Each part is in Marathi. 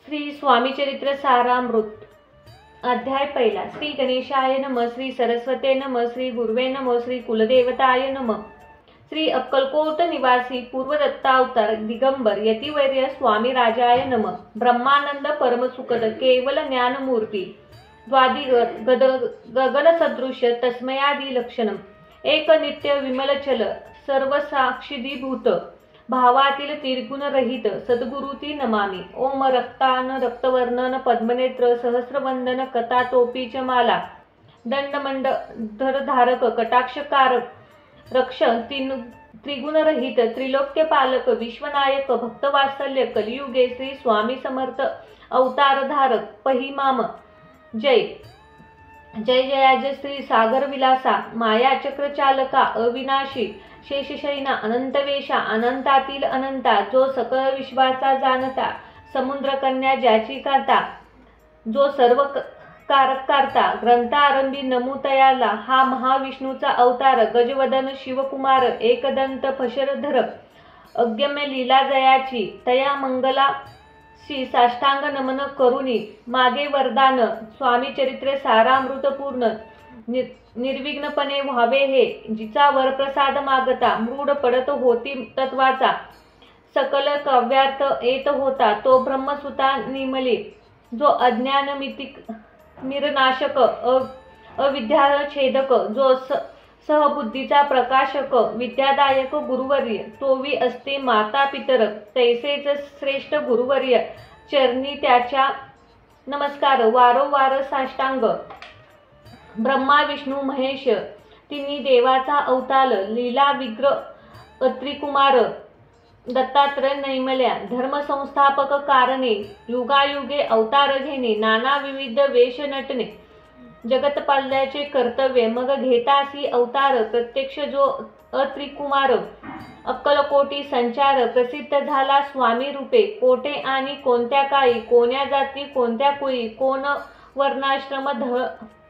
श्री स्वामी चरित्र सारामृत अध्याय पहिला। श्री गणेशाय नमः, श्री सरस्वते नमः, श्री गुरुवे नमः, श्री कुलदेवताय नमः। श्री अक्कलकोट निवासी पूर्वदत्तावतार दिगंबर यतिवर्य स्वामी राजाय नमः। ब्रह्मानंद परमसुखद केवल ज्ञानमूर्ती गगन सदृश तस्मयादि लक्षणम एक नित्य विमलचल सर्वसाक्षीभूत भावातील त्रिगुण रहित सद्गुरुती नमामि। ओम रक्तान रक्तवर्णन पद्मनेत्र सहस्रवंदन कथातोपी च माला दंडमंडधर धारक कटाक्षकारक रक्ष त्रिगुण रहित त्रिलोक्य पालक विश्वनायक भक्तवात्सल्य कलियुगे श्री स्वामी समर्थ अवतार धारक पहिमाम जय जय जयाजय श्री सागर विलासा माया चक्र चालका अविनाशी शेषशयना अनंतवेशा अनंतातील अनंता जो सकळ विश्वाचा जाणता समुद्र कन्या ज्याची काता जो सर्व कारकर्ता ग्रंथारंभी नमुतयाला हा महाविष्णूचा अवतार गजवदन शिवकुमार एकदंत फशरधर अगम्य लीला जयाची तया मंगला श्री साष्टांग नमन करुणी मागे वरदान स्वामी चरित्र सारामृतपूर्ण निर्विघ्नपणे व्हावे हे जिचा वरप्रसाद मागता मूढ पडत होती तत्वाचा सकल काव्यार्थ येत होता तो ब्रह्मसुता निमले जो अज्ञान निर्नाशक अविद्याछेदक जो सहबुद्धीचा प्रकाशक विद्यादायक गुरुवर्य तोवी असते माता पितर तैसेच श्रेष्ठ गुरुवर्य चरणी त्याच्या नमस्कार वारंवार साष्टांग ब्रह्मा विष्णू महेश तिन्ही देवाचा अवतार लीला विग्रह त्रिकुमार दत्तात्रय नैमल्या धर्मसंस्थापक कारणे युगायुगे अवतार घेणे नाना विविध वेश नटणे जगतपाल्याचे कर्तव्य मग घेतासी अवतार प्रत्यक्ष जो अत्रिकुमार अक्कलकोटी संचार प्रसिद्ध झाला स्वामी रूपे कोठे आणि कोणत्या काळी कोण्या जाती कोणत्या कुळी कोण वर्णाश्रम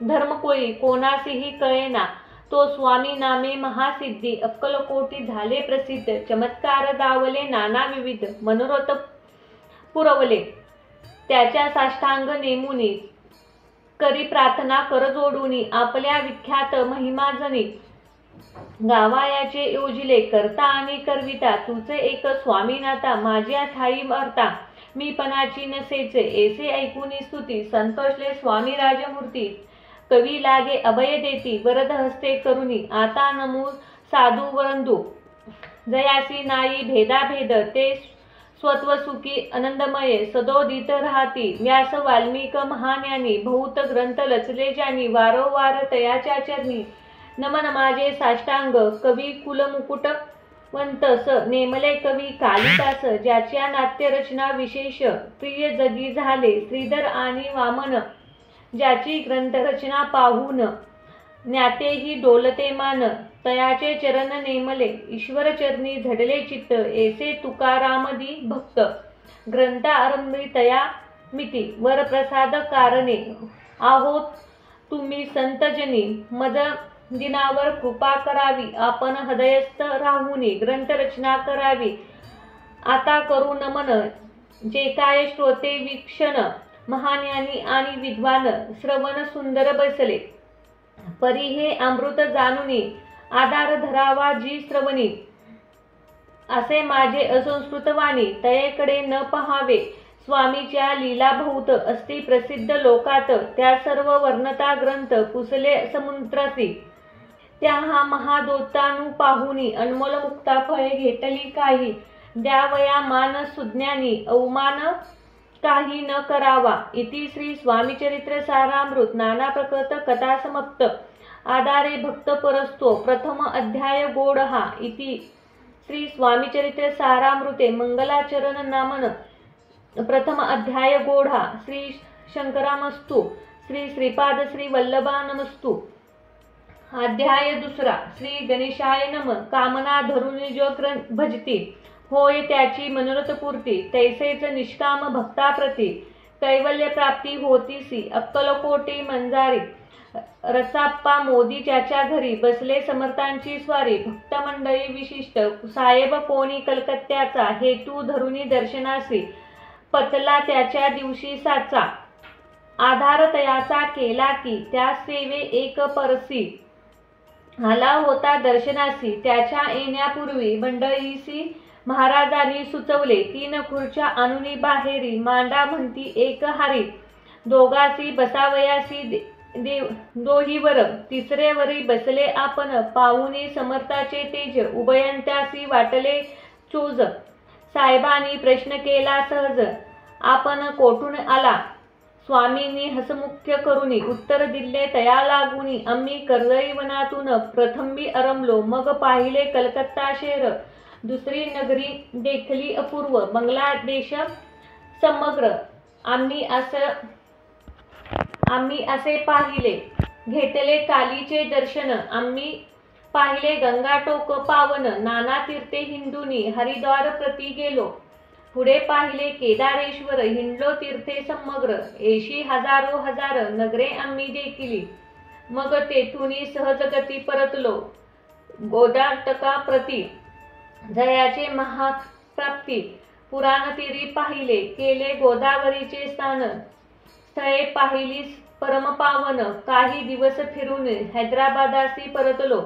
धर्मकुळी कोणासीही कळेना तो स्वामी नामे महासिद्धी अक्कलकोटी झाले प्रसिद्ध चमत्कार दावले नाना विविध मनोरथ पुरवले त्याच्या साष्टांग नेमुनी करी प्रार्थना कर जोडूनी आपल्या विख्यात महिमाजनी गावायाचे योजिले करता आणि करविता तुझे एक स्वामीनाथा माझ्या ठाई मरता मी पणाची नसेचे ऐसे ऐकूनी स्तुती संतोषले स्वामी राजमूर्ती कवी लागे अभय देती वरद हस्ते करुणी आता नमू साधू वरंदू जयासी नाई भेदाभेद ते स्वत्वसुखी आनंदमय सदोदित राहती व्यास वाल्मिक महाज्ञानी बहुत ग्रंथ लचले ज्यांनी वारंवार तयाच्या चरणी नमन माझे साष्टांग कवी कुलमुकुट वंतस नेमले कवी कालिदास ज्याच्या नाट्यरचना विशेष प्रिय जगी झाले श्रीधर आणि वामन ज्याची ग्रंथरचना पाहून ज्ञातेही डोलते मान तयाचे चरण नेमले ईश्वर चरणी झडले चित्त ऐसे तुकारामदी भक्त ग्रंथ आरंभी तया मिती वरप्रसाद कारणे आहोत तुम्ही संतजनी मद दिनावर कृपा करावी आपण हृदयस्थ राहुनी ग्रंथरचना करावी आता करू नमन जे काय श्रोते वीक्षण महाज्ञानी आणि विद्वान श्रवण सुंदर बसले परी हे अमृत जाणुनी आधार धरावा जी श्रवणी असे माझे असंस्कृत वाणी तयेकडे न पहावे स्वामीच्या लीला बहुत असती प्रसिद्ध लोकात त्या सर्व वर्णता ग्रंथ पुसले समुद्रासी त्या हा महादोतानु पाहुनी अनमोल मुक्ता फळे घेतली काही द्यावया मान सुज्ञानी अवमान काही न करावा इति श्री स्वामी चरित्र सारामृत नाना प्रकृत कथा समाप्त आधारे भक्त परस्तो प्रथम अध्याय गोड हा इति श्री स्वामी चरित्र सारामृते मंगलाचरण नामन प्रथम अध्याय गोड हा श्री शंकरामस्तु श्री श्रीपाद श्री वल्लभा नमस्तु अध्याय दुसरा श्री गणेशाय नमः कामना धरून जो भजती होय त्याची मनोरथपूर्ती तैसेच निष्काम भक्ताप्रती कैवल्य प्राप्ती होतीसी अक्कलकोटी मंजारी रसाप्पा मोदी ज्याच्या घरी बसले समर्थांची स्वारी भक्तमंडळी विशिष्ट साहेब कोणी कलकत्त्याचा हेतू धरुनी दर्शनासी पचला त्याच्या दिवशी साचा, आधार तयाचा केला की त्या सेवे एक परसी, आला होता दर्शनासी त्याच्या येण्यापूर्वी मंडळीसी महाराजांनी सुचवले, 3 खुर्च्या आणूनी बाहेरी मांडा म्हणती एक हारी, दोघासी बसावयासी दोहीवर, तिसरेवरी बसले आपण, पाहुनी समर्थाचे तेज, उभयंत्यासी वाटले चोज, साहेबांनी प्रश्न केला सहज, आपण कोठून आला, स्वामींनी हसमुख्य करुनी उत्तर दिले तया लागुनी, आम्ही कर्दळीवनातून प्रथमबी अरमलो, मग पाहिले कलकत्ता शहर, दुसरी नगरी देखली अपूर्व, बांगलादेश समग्र, आम्ही असे पाहिले, घेतले कालीचे दर्शन, आम्ही पाहिले गंगाटोक पावन, नाना तीर्थे हिंदूनी हरिद्वार प्रति गेलो, पुढे पाहिले केदारेश्वर, हिंडलो तीर्थे समग्र, 80 हजारो हजार नगरे आम्ही देखिली, मग तेथुनी सहजगती परतलो, गोदाटका प्रति जयाचे महाप्राप्ती, पुराणतीरी पाहिले, केले गोदावरीचे स्नान, स्थळे पाहिली परमपावन, काही दिवस फिरून हैदराबादासी परतलो,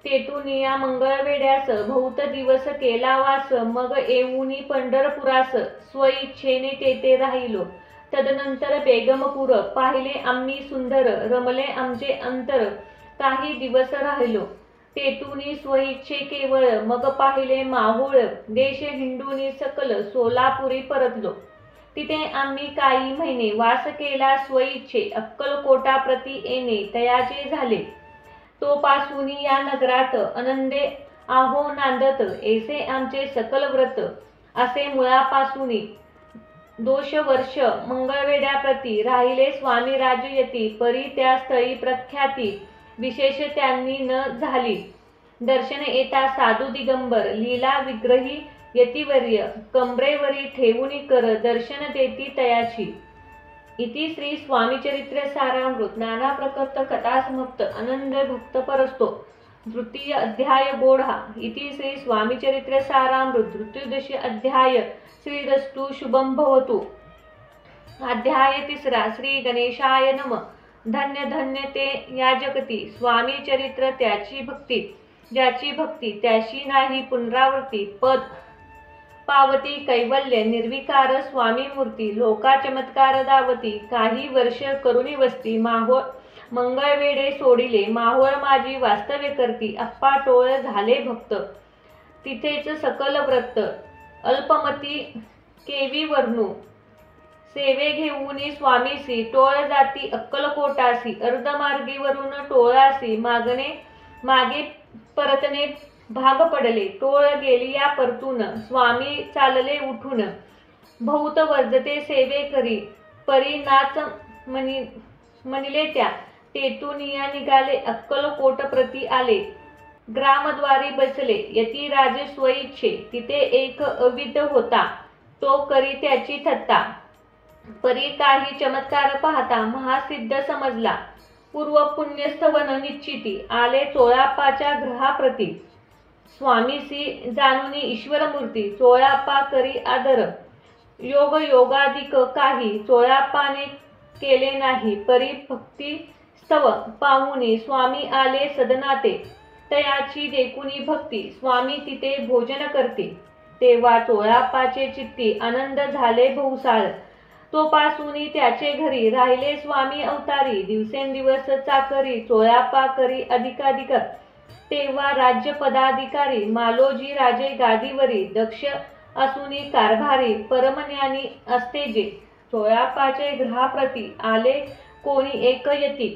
तेथून या मंगळवेढ्यास बहुत दिवस केला वास, मग येऊनी पंढरपुरास स्वइच्छेने तेथे राहिलो, तदनंतर बेगमपूर पाहिले आम्ही सुंदर, रमले आमचे अंतर, काही दिवस राहिलो, तेथुनी स्वइच्छे केवळ, मग पाहिले माहोळ, देश हिंडूनी सकल सोलापुरी परतलो, तिथे आम्ही काही महिने वास केला स्वइच्छे, अक्कलकोटा प्रति येणे तयाचे झाले, तो पासून या नगरात आनंदे आहो नांदत, ऐसे आमचे सकल व्रत, असे मुळापासून 2 वर्ष मंगळवेढ्याप्रती राहिले स्वामी राजयती, परी त्या स्थळी प्रख्याती विशेष त्यांनी न झाली, दर्शन येता साधू दिगंबर, लीला विग्रही यतिवर्य, कमरेवरी ठेवूनी कर, दर्शन देती तयाची, इति श्री स्वामीचरित्र सारामृत नाना प्रकर्त कथा समाप्त, आनंद भक्त परस्तो, तृतीय अध्याय गोढा, इति श्री स्वामीचरित्र सारामृत तृतीयोदश अध्याय, श्रीरस्तु शुभम भवतु, अध्याय 3 श्री गणेशाय नमः, धन्य धन्य ते या जगती, स्वामी चरित्र त्याची भक्ती, ज्याची भक्ती त्याची नाही पुनरावृत्ती, पद पावती कैवल्य निर्विकार स्वामी मूर्ती, लोका चमत्कार दावती, काही वर्ष करुणी वस्ती, माहोळ मंगळवेढे सोडिले, माहोळ माझी वास्तव्य करती, अप्पा टोळ झाले भक्त, तिथेच सकल व्रत, अल्पमती केवी वर्णू, सेवे घेऊनी स्वामीसी, टोळ जाती अक्कलकोटासी, अर्धमार्गीवरून टोळासी, मागे परतणे भाग पडले, टोळ गेली या परतून, स्वामी चालले उठून, बहुत वर्जते सेवे करी, परी नाच म्हणिले त्या, तेथून या निघाले अक्कलकोट प्रती आले, ग्रामद्वारी बसले, यतिराज स्वइच्छे, तिथे एक अविद होता, तो करी त्याची थत्ता, परी काही चमत्कार पाहता महासिद्ध समजला, पूर्व पुण्यस्थवन निश्चिती, आले चोळाप्पाच्या ग्रहाप्रती, स्वामीसी जाणूनी ईश्वरमूर्ती, चोळाप्पा करी आदर, योग योगाधिक काही चोळाप्पाने केले नाही, परी भक्ती स्तव पाहुनी स्वामी आले सदनाते, तयाची देखुनी भक्ती, स्वामी तिथे भोजन करते, तेव्हा चोळाप्पाचे चित्ती आनंद झाले बहुसाळ, तो पासूनी त्याचे घरी राहिले स्वामी अवतारी, दिवसेंदिवस चाकरी चोळाप्पा करी अधिकाधिक, तेव्हा राज्य पदाधिकारी मालोजी राजे गादीवरी, दक्ष असुनी कारभारी, परमज्ञानी असते जे, चोळाप्पाचे ग्रहाप्रती आले कोणी एक यती,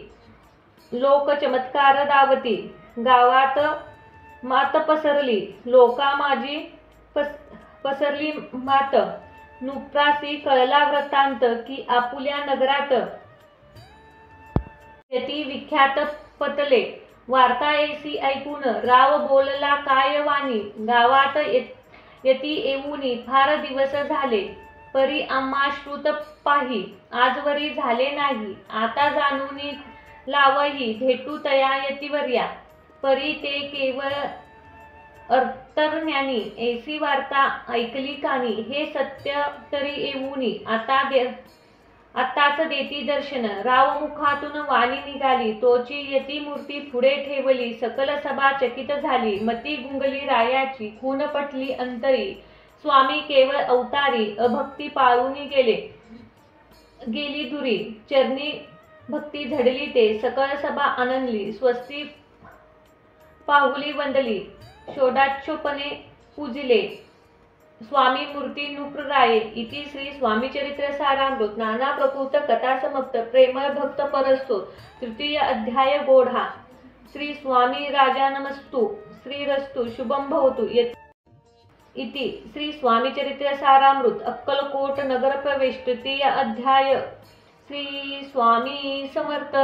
लोक चमत्कार दावती, गावात मात पसरली, लोका माझी पसरली मात, नुप्रासी कळला वृत्तांत, की आपुल्या नगरात यती विख्यात पतले, वार्ता ऐसी ऐकून राव बोलला काय वाणी, गावात यती येऊनी फार दिवस झाले, परी आम्हा श्रुत पाही, आजवरी झाले नाही, आता जाणूनी लावही भेटू तया यतिवर्या, परी ते केवळ अंतर्ज्ञानी ऐसी वार्ता ऐकली कानी, हे सत्य तरी येऊनी आताच देती दर्शन। राव मुखातून वाणी निघाली, तोची यती मूर्ती पुढे ठेवली। सकल सभा चकित झाली, मती गुंगली रायाची, खून पटली अंतरी। स्वामी केवळ अवतारी, अभक्ती पाळून गेली दुरी। चरणी भक्ती झडली ते, सकळ सभा आनंदली। स्वस्ती पाहुली वंदली, षोडाक्षोपणे पूजिले। स्वामी मूर्ती नृपराये इति श्री स्वामी चरित्र सारामृत नाना प्रकृत कथा समाप्त। प्रेमळ भक्त परस्तो तृतीय अध्याय गोढा। श्री स्वामी राजानमस्तु श्रीरस्तु शुभम भवतु इति श्री स्वामी चरित्र सारामृत अक्कलकोट नगर प्रवेश तृतीय अध्याय। श्री स्वामी समर्थ।